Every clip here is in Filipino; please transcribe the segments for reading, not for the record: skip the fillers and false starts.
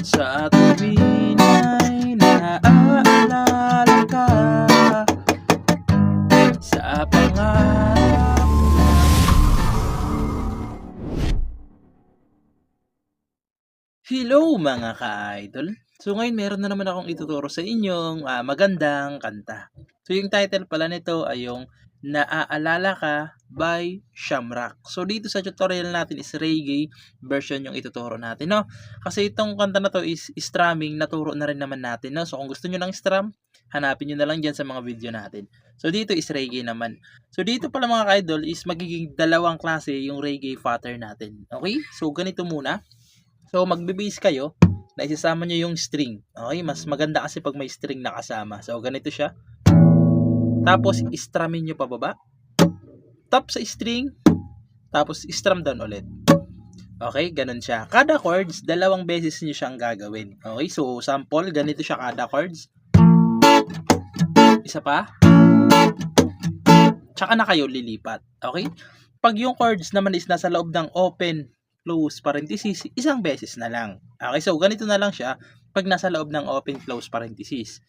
Sa tuwin ay naaalala ka sa pangarap. Hello mga ka-idol! So ngayon meron na naman akong ituturo sa inyong magandang kanta. So yung title pala nito ay yung Naaalala Ka by Shamrock. So dito sa tutorial natin is reggae version yung ituturo natin, no? Kasi itong kanta na to is strumming, naturo na rin naman natin, no? So kung gusto nyo ng strum, hanapin nyo na lang dyan sa mga video natin. So dito is reggae naman. So dito pala mga ka-idol is magiging dalawang klase yung reggae pattern natin. Okay? So ganito muna. So magbe-bass kayo na isasama nyo yung string. Okay? Mas maganda kasi pag may string na kasama. So ganito siya. Tapos i-strummin nyo pababa. Tap sa string. Tapos i-strum down ulit. Okay? Ganun siya. Kada chords, dalawang beses nyo siyang gagawin. Okay? So sample, ganito siya kada chords. Isa pa. Tsaka na kayo lilipat. Okay? Pag yung chords naman is nasa loob ng open close parenthesis, isang beses na lang. Okay, so ganito na lang siya pag nasa loob ng open close parenthesis.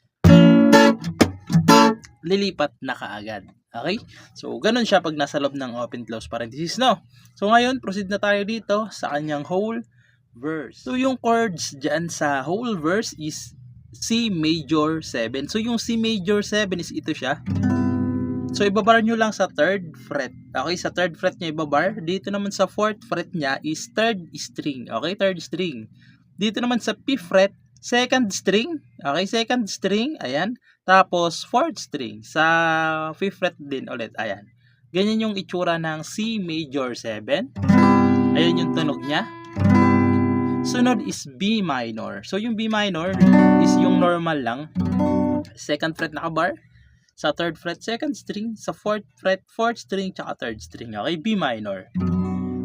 Lilipat na kaagad. Okay? So ganun siya pag nasa loob ng open close parenthesis, no? So ngayon, proceed na tayo dito sa kanyang whole verse. So yung chords dyan sa whole verse is C major 7. So yung C major 7 is ito siya. So, ibabar nyo lang sa 3rd fret. Okay, sa 3rd fret nyo ibabar. Dito naman sa 4th fret nya is 3rd string. Okay, 3rd string. Dito naman sa 5th fret, 2nd string. Okay, 2nd string. Ayan. Tapos, 4th string. Sa 5th fret din ulit. Ayan. Ganyan yung itsura ng C major 7. Ayan yung tunog nya. Sunod is B minor. So, yung B minor is yung normal lang. 2nd fret nakabar. Sa 3rd fret, 2nd string. Sa 4th fret, 4th string, tsaka 3rd string. Okay, B minor.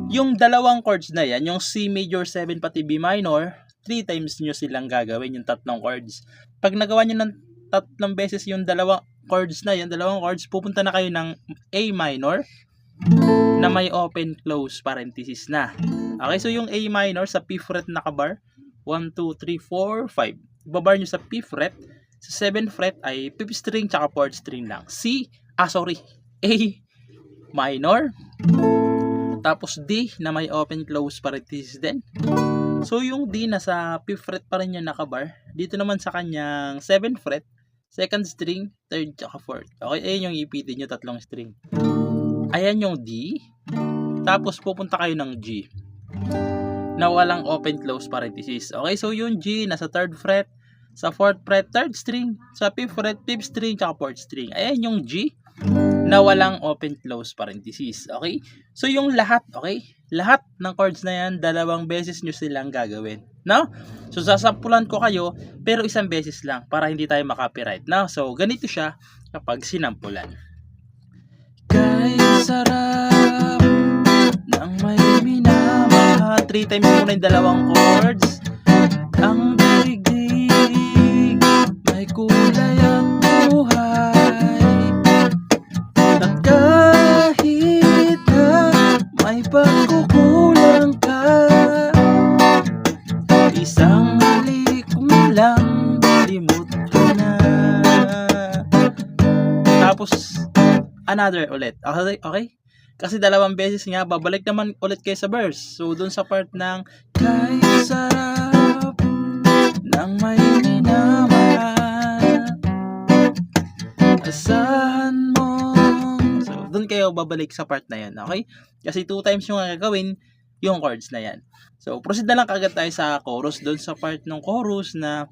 Yung dalawang chords na yan, yung C major 7 pati B minor, 3 times nyo silang gagawin, yung tatlong chords. Pag nagawa nyo ng tatlong beses yung dalawang chords na yan, dalawang chords, pupunta na kayo ng A minor na may open close parenthesis na. Okay, so yung A minor sa 5th fret nakabar, 1, 2, 3, 4, 5. Ibabar nyo sa 5th fret. Sa 7th fret ay 5th string tsaka 4th string lang. A minor. Tapos D na may open close parenthesis din. So yung D na sa 5th fret pa rin yung nakabar. Dito naman sa kanyang 7th fret, 2nd string, 3rd tsaka 4th. Okay, ayan yung ipitin nyo, tatlong string. Ayan yung D. Tapos pupunta kayo ng G na walang open close parenthesis. Okay, so yung G nasa 3rd fret, sa 4th fret, 3rd string. Sa 5th fret, 5th string, tsaka 4th string. Ayan yung G na walang open close parenthesis. Okay? So yung lahat, okay? Lahat ng chords na yan, dalawang beses nyo silang gagawin. No? So sasampulan ko kayo, pero isang beses lang para hindi tayo makopyright. No? So ganito siya kapag sinampulan. Kay sarap ng may minamahal. 3 times muna yung dalawang chords. Ang daigdig may kulay at buhay, at kahit na may pagkukulang ka, isang halik mo lang, limot ka na. Tapos another ulit. Okay? Okay? Kasi dalawang beses nga, babalik naman ulit kayo sa verse. So dun sa part ng kay sarap ng may minamahal, asahan mo. So, doon kayo babalik sa part na yan, okay? Kasi 2 times yung gagawin yung chords na yan. So, proceed na lang kagad tayo sa chorus. Doon sa part ng chorus na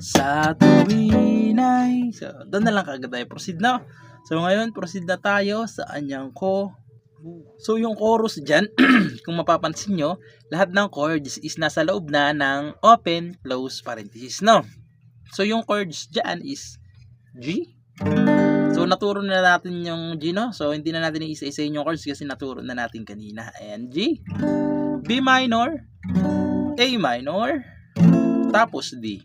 sa tuwin ay... So, doon na lang kagad tayo. Proceed na. So, ngayon, proceed na tayo sa anyang ko. So, yung chorus dyan, kung mapapansin nyo, lahat ng chords is nasa loob na ng open, close parenthesis, no? So, yung chords dyan is G. So, naturo na natin yung G, no? So, hindi na natin isa-isa yung chords kasi naturo na natin kanina. Ayan, G, B minor, A minor, tapos D.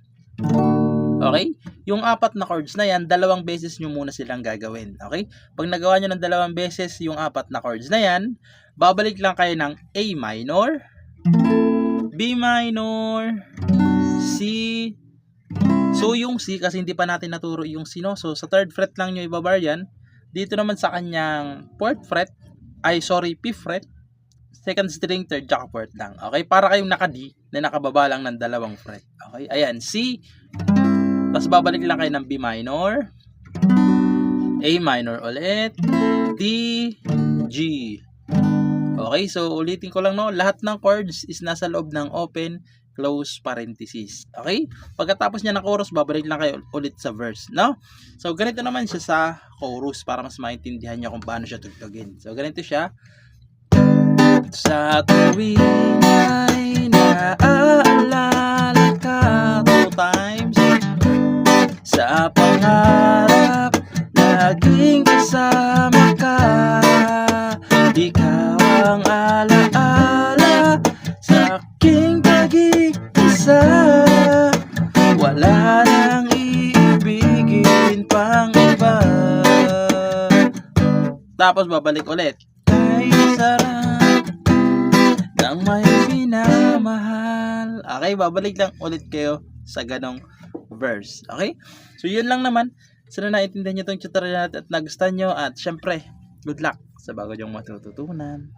Okay? Yung 4 na chords na yan, dalawang beses nyo muna silang gagawin. Okay? Pag nagawa nyo ng dalawang beses yung 4 na chords na yan, babalik lang kayo ng A minor, B B minor, C. So yung C kasi hindi pa natin naturo yung C, no? So sa 3rd fret lang nyo ibabar yan. Dito naman sa kanyang 4th fret, 5th fret, 2nd string, 3rd, tsaka 4th lang. Okay? Para kayong naka-D na nakababa lang ng 2 fret. Okay? Ayan, C. Tapos babalik lang kayo ng B minor, A minor ulit, D, G. Okay? So ulitin ko lang, no? Lahat ng chords is nasa loob ng open, close parenthesis. Okay? Pagkatapos niya ng chorus, babalik lang kayo ulit sa verse, no? So ganito naman siya sa chorus para mas maintindihan niyo kung paano siya tugtugin. So ganito siya. Sa tuwing ay naaalala ka 2 times, sa pangarap laging kasama ka, ikaw ang alaala sa aking pag-iisa, wala nang iibigin pang iba. Tapos babalik ulit. Ay sarap ng may minamahal. Okay, babalik lang ulit kayo sa ganong verse. Okay? So yun lang naman. Sana naintindihan nyo itong tutorial natin at nagustuhan nyo, at syempre, good luck sa bago nyong matututunan.